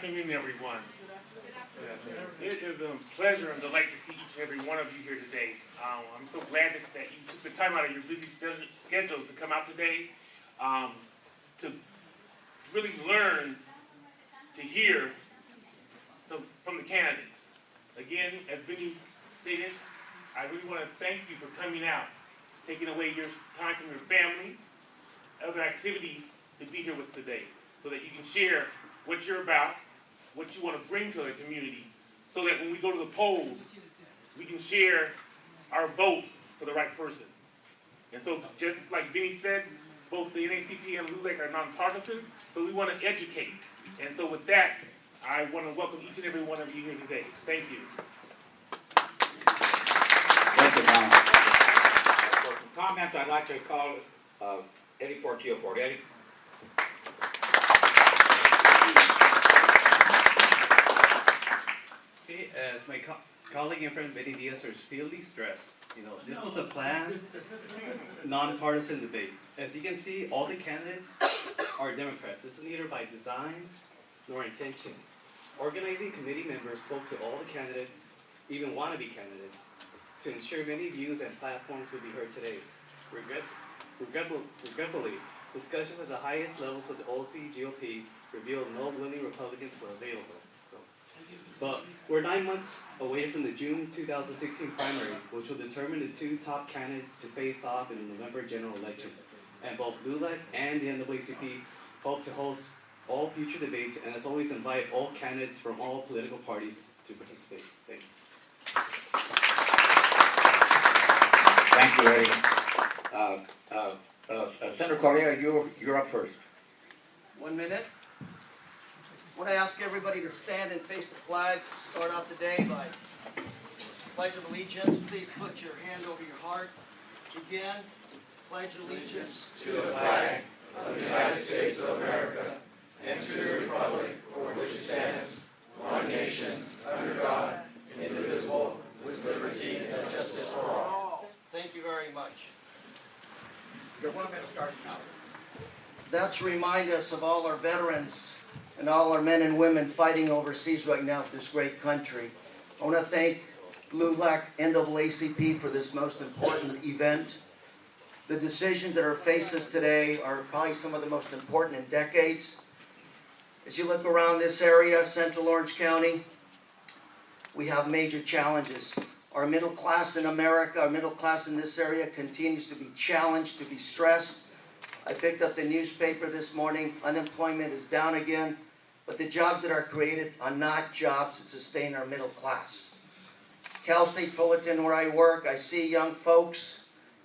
afternoon, everyone. It is a pleasure and delight to see each and every one of you here today. I'm so glad that you took the time out of your busy schedules to come out today to really learn, to hear from the candidates. Again, as Vinny stated, I really want to thank you for coming out, taking away your time from your family, other activities to be here with today, so that you can share what you're about, what you want to bring to the community, so that when we go to the polls, we can share our vote for the right person. And so, just like Vinny said, both the NAACP and LULAC are nonpartisan, so we want to educate. And so with that, I want to welcome each and every one of you here today. Thank you. Thank you, Ron. For some comments, I'd like to call Eddie Portillo for Eddie. Okay, as my colleague and friend Betty Diaz are fieldly stressed, this was a planned, nonpartisan debate. As you can see, all the candidates are Democrats. This is neither by design nor intention. Organizing committee members spoke to all the candidates, even wannabe candidates, to ensure many views and platforms would be heard today. Regretfully, discussions at the highest levels of the OCGOP revealed no willing Republicans were available. But we're 9 months away from the June 2016 primary, which will determine the two top candidates to face off in the November general election. And both LULAC and the NAACP hope to host all future debates, and as always, invite all candidates from all political parties to participate. Thanks. Thank you, Eddie. Senator Correa, you're up first. 1 minute. I want to ask everybody to stand and face the flag. Start out the day by Pledge of Allegiance. Please put your hand over your heart. Begin. Pledge allegiance to the flag of the United States of America and to the republic for which it stands, one nation, under God, indivisible, with liberty and justice for all. Thank you very much. Your 1 minute starts now. That's to remind us of all our veterans and all our men and women fighting overseas right now for this great country. I want to thank LULAC, NAACP for this most important event. The decisions that are faces today are probably some of the most important in decades. As you look around this area, Central Orange County, we have major challenges. Our middle class in America, our middle class in this area continues to be challenged, to be stressed. I picked up the newspaper this morning. Unemployment is down again, but the jobs that are created are not jobs that sustain our middle class. Cal State Fullerton, where I work, I see young folks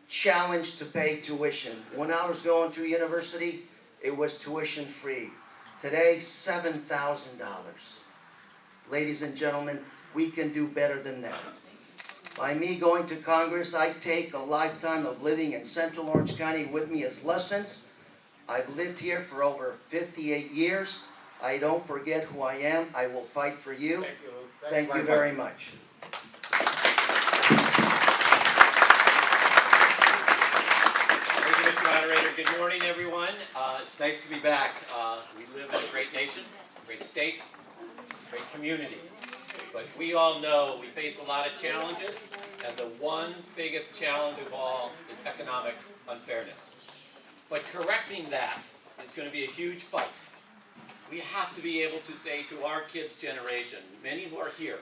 challenged to pay tuition. When I was going to university, it was tuition free. Today, $7,000. Ladies and gentlemen, we can do better than that. By me going to Congress, I take a lifetime of living in Central Orange County with me as lessons. I've lived here for over 58 years. I don't forget who I am. I will fight for you. Thank you very much. Thank you, Mr. Moderator. Good morning, everyone. It's nice to be back. We live in a great nation, a great state, a great community. But we all know we face a lot of challenges, and the one biggest challenge of all is economic unfairness. But correcting that is going to be a huge fight. We have to be able to say to our kids' generation, many who are here,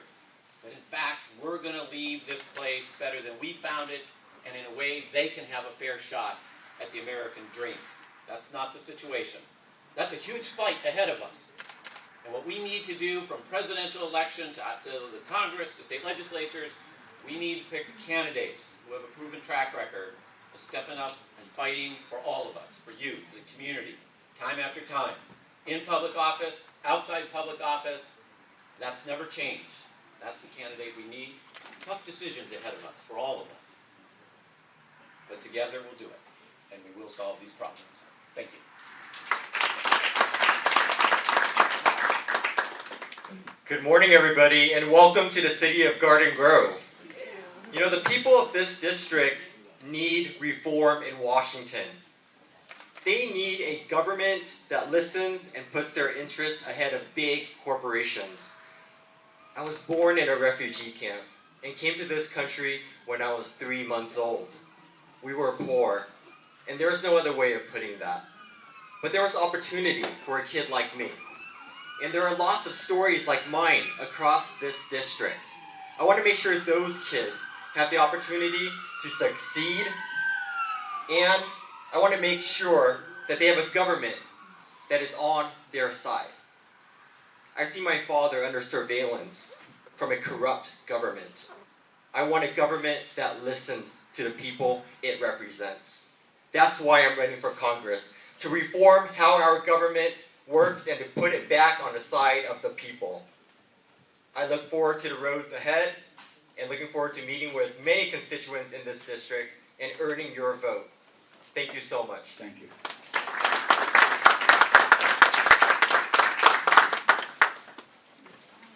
that in fact we're going to leave this place better than we found it, and in a way they can have a fair shot at the American dream. That's not the situation. That's a huge fight ahead of us. And what we need to do, from presidential election to the Congress to state legislatures, we need to pick candidates who have a proven track record of stepping up and fighting for all of us, for you, the community, time after time. In public office, outside public office, that's never changed. That's the candidate we need. Tough decisions ahead of us, for all of us. But together we'll do it, and we will solve these problems. Thank you. Good morning, everybody, and welcome to the city of Garden Grove. The people of this district need reform in Washington. They need a government that listens and puts their interests ahead of big corporations. I was born in a refugee camp and came to this country when I was 3 months old. We were poor, and there's no other way of putting that. But there was opportunity for a kid like me. And there are lots of stories like mine across this district. I want to make sure those kids have the opportunity to succeed, and I want to make sure that they have a government that is on their side. I see my father under surveillance from a corrupt government. I want a government that listens to the people it represents. That's why I'm running for Congress, to reform how our government works and to put it back on the side of the people. I look forward to the road ahead and looking forward to meeting with many constituents in this district and earning your vote. Thank you so much. Thank you.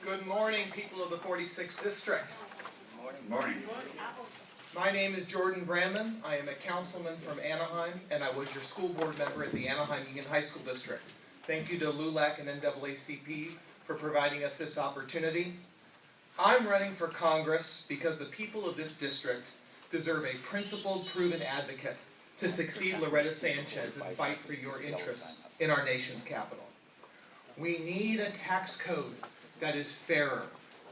Good morning, people of the 46th District. Good morning. My name is Jordan Bramman. I am a councilman from Anaheim, and I was your school board member at the Anaheim Union High School District. Thank you to LULAC and NAACP for providing us this opportunity. I'm running for Congress because the people of this district deserve a principled, proven advocate to succeed Loretta Sanchez and fight for your interests in our nation's capital. We need a tax code that is fairer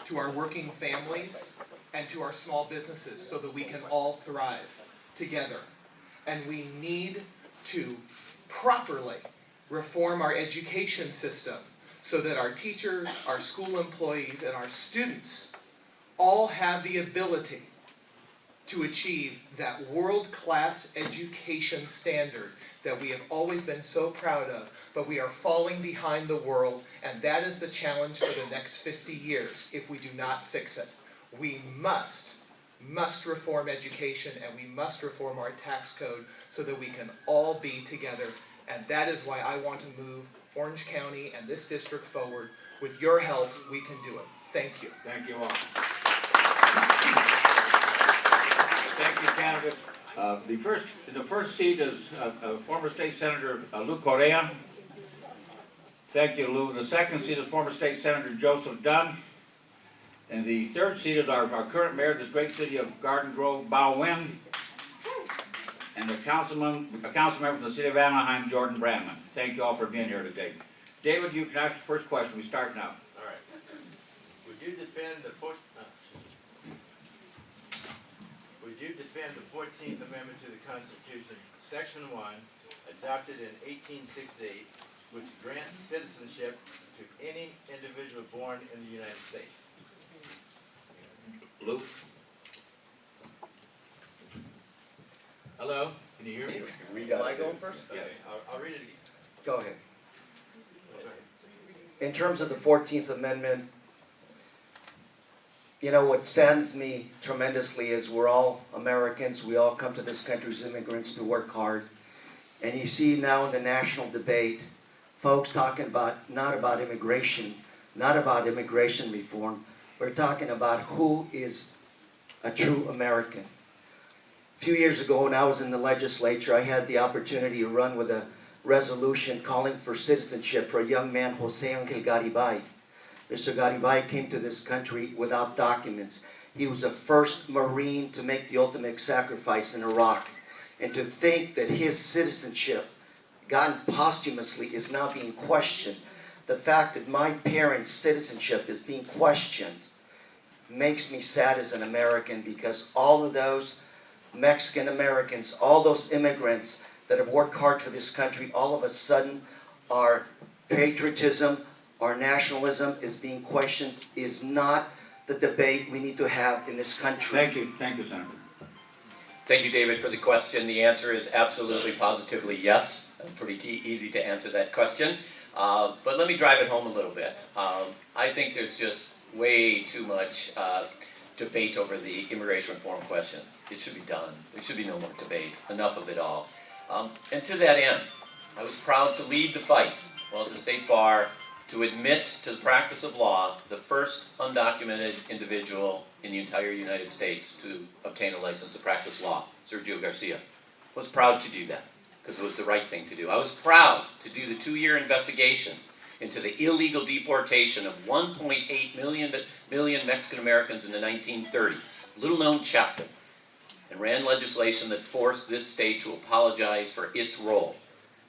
to our working families and to our small businesses so that we can all thrive together. And we need to properly reform our education system so that our teachers, our school employees, and our students all have the ability to achieve that world-class education standard that we have always been so proud of, but we are falling behind the world, and that is the challenge for the next 50 years if we do not fix it. We must reform education, and we must reform our tax code so that we can all be together, and that is why I want to move Orange County and this district forward. With your help, we can do it. Thank you. Thank you all. Thank you, candidates. The first seat is former State Senator Lou Correa. Thank you, Lou. The second seat is former State Senator Joseph Dunn. And the third seat is our current mayor of this great city of Garden Grove, Bao Nguyen. And a council member from the city of Anaheim, Jordan Bramman. Thank you all for being here today. David, you can ask the first question. We start now. All right. Would you defend the 14th Amendment to the Constitution, Section 1, adopted in 1868, which grants citizenship to any individual born in the United States? Luke? Hello? Can you hear me? Am I going first? Okay, I'll read it again. Go ahead. Go ahead. In terms of the 14th Amendment, you know, what saddens me tremendously is we're all Americans. We all come to this country as immigrants to work hard. And you see now in the national debate, folks talking about, not about immigration reform. We're talking about who is a true American. A few years ago when I was in the legislature, I had the opportunity to run with a resolution calling for citizenship for a young man, Jose Angel Garibay. Mr. Garibay came to this country without documents. He was the first Marine to make the ultimate sacrifice in Iraq. And to think that his citizenship, gotten posthumously, is now being questioned. The fact that my parents' citizenship is being questioned makes me sad as an American, because all of those Mexican Americans, all those immigrants that have worked hard for this country, all of a sudden our patriotism, our nationalism is being questioned, is not the debate we need to have in this country. Thank you, Senator. Thank you, David, for the question. The answer is absolutely, positively yes. Pretty easy to answer that question. But let me drive it home a little bit. I think there's just way too much debate over the immigration reform question. It should be done. There should be no more debate. Enough of it all. And to that end, I was proud to lead the fight while at the State Bar to admit to the practice of law the first undocumented individual in the entire United States to obtain a license to practice law, Sergio Garcia. Was proud to do that. because it was the right thing to do. I was proud to do the 2-year investigation into the illegal deportation of 1.8 million Mexican Americans in the 1930s, little known chapter, and ran legislation that forced this state to apologize for its role.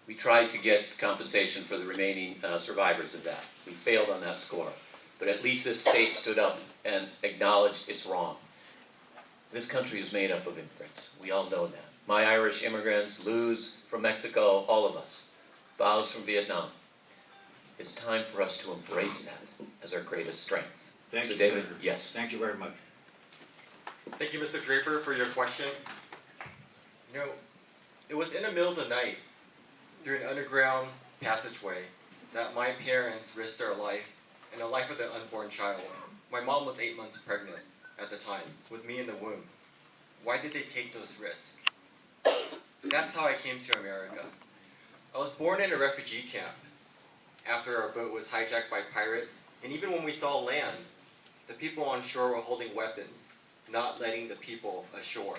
We tried to get compensation for the remaining survivors of that. We failed on that score. But at least this state stood up and acknowledged it's wrong. This country is made up of immigrants. We all know that. My Irish immigrants, Lou's from Mexico, all of us. Bao's from Vietnam. It's time for us to embrace that as our greatest strength. Thank So you, David, Senator. yes. Thank you very much. Thank you, Mr. Draper, for your question. You know, it was in the middle of the night, through an underground passageway, that my parents risked their life and the life of their unborn child. My mom was 8 months pregnant at the time, with me in the womb. Why did they take those risks? That's how I came to America. I was born in a refugee camp after our boat was hijacked by pirates, and even when we saw land, the people on shore were holding weapons, not letting the people ashore.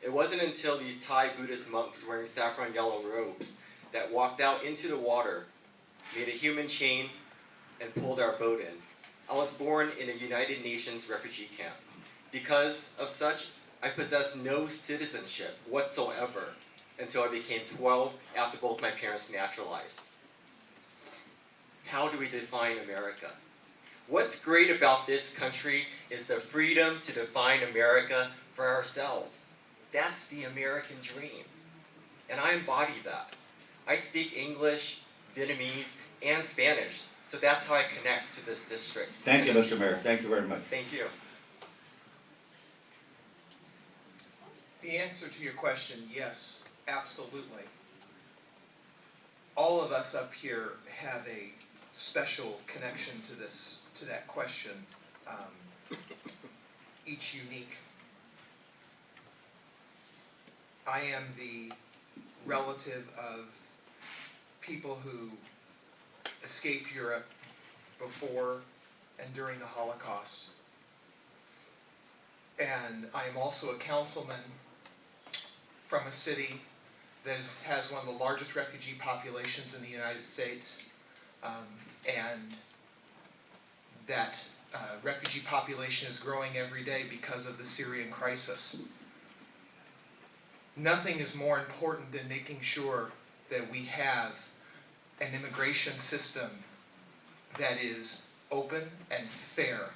It wasn't until these Thai Buddhist monks wearing saffron yellow robes that walked out into the water, made a human chain, and pulled our boat in. I was born in a United Nations refugee camp. Because of such, I possessed no citizenship whatsoever until I became 12 after both my parents naturalized. How do we define America? What's great about this country is the freedom to define America for ourselves. That's the American dream. And I embody that. I speak English, Vietnamese, and Spanish, so that's how I connect to this district. Thank you, Mr. Mayor. Thank you very much. Thank you. The answer to your question, yes, absolutely. All of us up here have a special connection to that question, each unique. I am the relative of people who escaped Europe before and during the Holocaust. And I am also a councilman from a city that has one of the largest refugee populations in the United States. And that refugee population is growing every day because of the Syrian crisis. Nothing is more important than making sure that we have an immigration system that is open and fair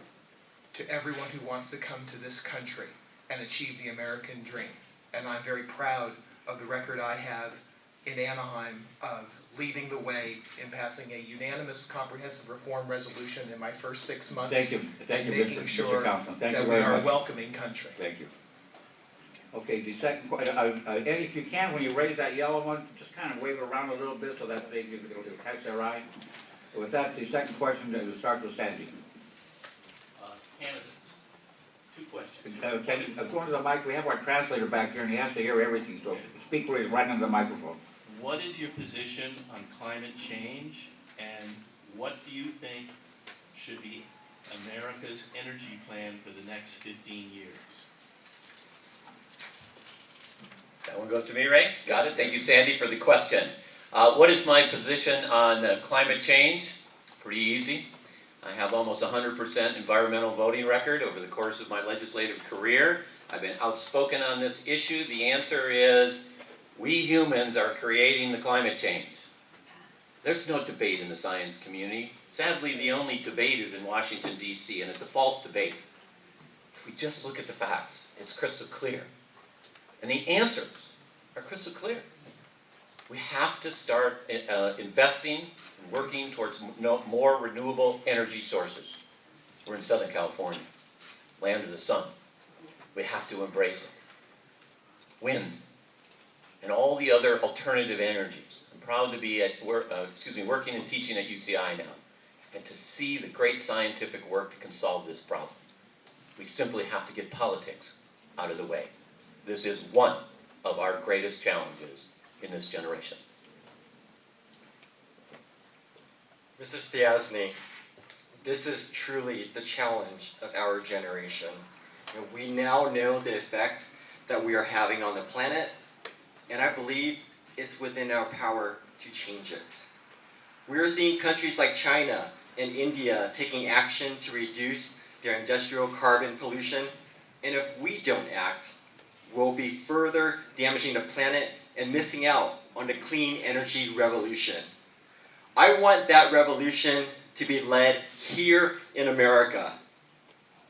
to everyone who wants to come to this country and achieve the American dream. And I'm very proud of the record I have in Anaheim of leading the way in passing a unanimous comprehensive reform resolution in my first 6 months. Thank you, making Mr. sure Councilman. Thank that you we very are a much. welcoming country. Thank you. Okay, the second question, Eddie, if you can, when you raise that yellow one, just kind of wave it around a little bit so that it'll catch their eye. With that, the second question, we'll start with Sandy. Candidates, 2 questions. Can you go into the mic? We have our translator back here, and he has to hear everything, so speak right into the microphone. What is your position on climate change, and what do you think should be America's energy plan for the next 15 years? That one goes to me, Ray? Got it. Thank you, Sandy, for the question. What is my position on climate change? Pretty easy. I have almost 100% environmental voting record over the course of my legislative career. I've been outspoken on this issue. The answer is, we humans are creating the climate change. There's no debate in the science community. Sadly, the only debate is in Washington, D.C., and it's a false debate. If we just look at the facts, it's crystal clear. And the answers are crystal clear. We have to start investing and working towards more renewable energy sources. We're in Southern California, land of the sun. We have to embrace it. Wind and all the other alternative energies. I'm proud to be working and teaching at UCI now, and to see the great scientific work that can solve this problem. We simply have to get politics out of the way. This is one of our greatest challenges in this generation. Mr. Stiasny, this is truly the challenge of our generation. And we now know the effect that we are having on the planet, and I believe it's within our power to change it. We are seeing countries like China and India taking action to reduce their industrial carbon pollution, and if we don't act, we'll be further damaging the planet and missing out on the clean energy revolution. I want that revolution to be led here in America.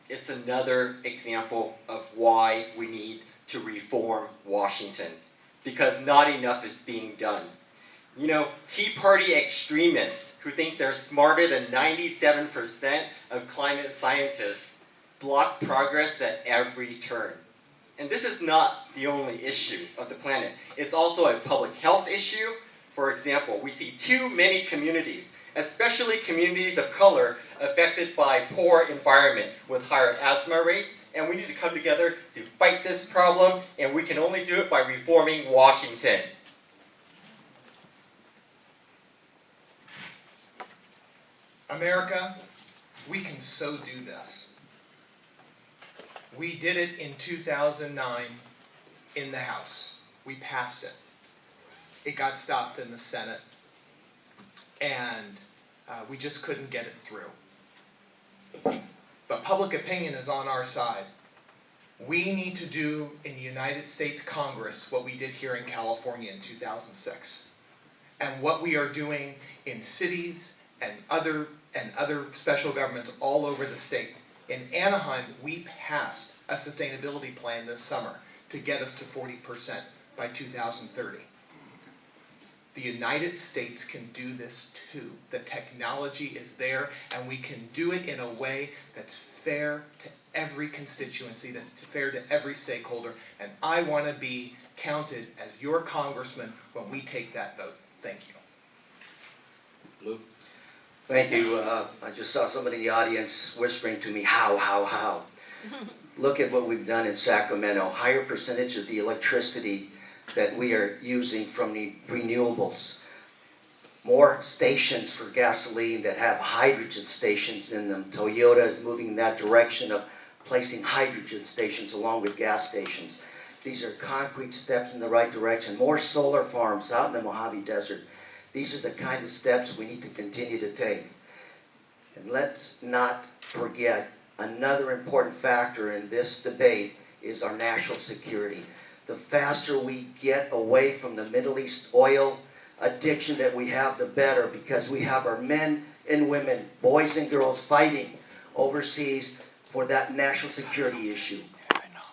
It's another example of why we need to reform Washington, because not enough is being done. You know, Tea Party extremists who think they're smarter than 97% of climate scientists block progress at every turn. And this is not the only issue of the planet. It's also a public health issue. For example, we see too many communities, especially communities of color, affected by poor environment with higher asthma rates, and we need to come together to fight this problem, and we can only do it by reforming Washington. America, we can so do this. We did it in 2009 in the House. We passed it. It got stopped in the Senate, and we just couldn't get it through. But public opinion is on our side. We need to do in the United States Congress what we did here in California in 2006, and what we are doing in cities and other special governments all over the state. In Anaheim, we passed a sustainability plan this summer to get us to 40% by 2030. The United States can do this too. The technology is there, and we can do it in a way that's fair to every constituency, that's fair to every stakeholder, and I want to be counted as your congressman when we take that vote. Thank you. Lou? Thank you. I just saw somebody in the audience whispering to me, how? Look at what we've done in Sacramento. Higher percentage of the electricity that we are using from the renewables. More stations for gasoline that have hydrogen stations in them. Toyota is moving in that direction of placing hydrogen stations along with gas stations. These are concrete steps in the right direction. More solar farms out in the Mojave Desert. These are the kind of steps we need to continue to take. And let's not forget, another important factor in this debate is our national security. The faster we get away from the Middle East oil addiction that we have, the better, because we have our men and women, boys and girls fighting overseas for that national security issue.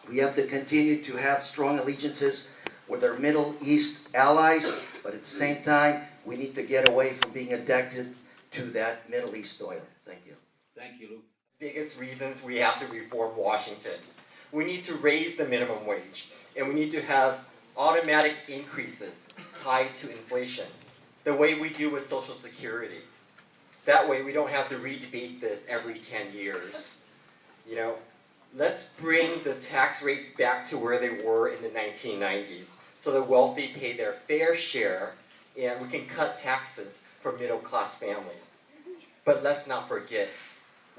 We have to continue to have strong allegiances with our Middle East allies, but at the same time, we need to get away from being addicted to that Middle East oil. Thank you. Thank you, Lou. Biggest reasons we have to reform Washington. We need to raise the minimum wage, and we need to have automatic increases tied to inflation, the way we do with Social Security. That way we don't have to re-debate this every 10 years. You know, let's bring the tax rates back to where they were in the 1990s, so the wealthy pay their fair share, and we can cut taxes for middle-class families. But let's not forget,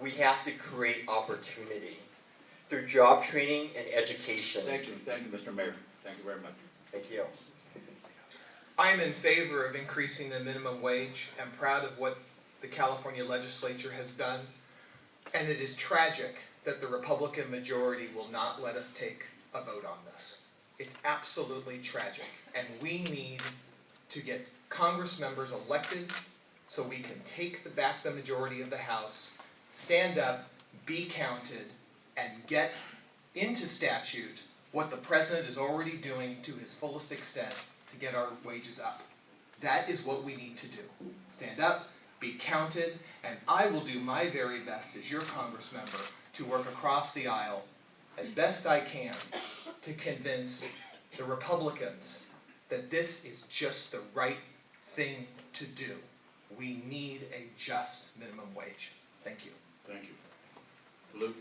we have to create opportunity through job training and education. Thank you, Mr. Mayor. Thank you very much. Thank you. I'm in favor of increasing the minimum wage. I'm proud of what the California legislature has done. And it is tragic that the Republican majority will not let us take a vote on this. It's absolutely tragic. And we need to get Congress members elected so we can take back the majority of the House, stand up, be counted, and get into statute what the president is already doing to his fullest extent to get our wages up. That is what we need to do. Stand up, be counted, and I will do my very best as your Congress member to work across the aisle as best I can to convince the Republicans that this is just the right thing to do. We need a just minimum wage. Thank you. Thank you. Lou?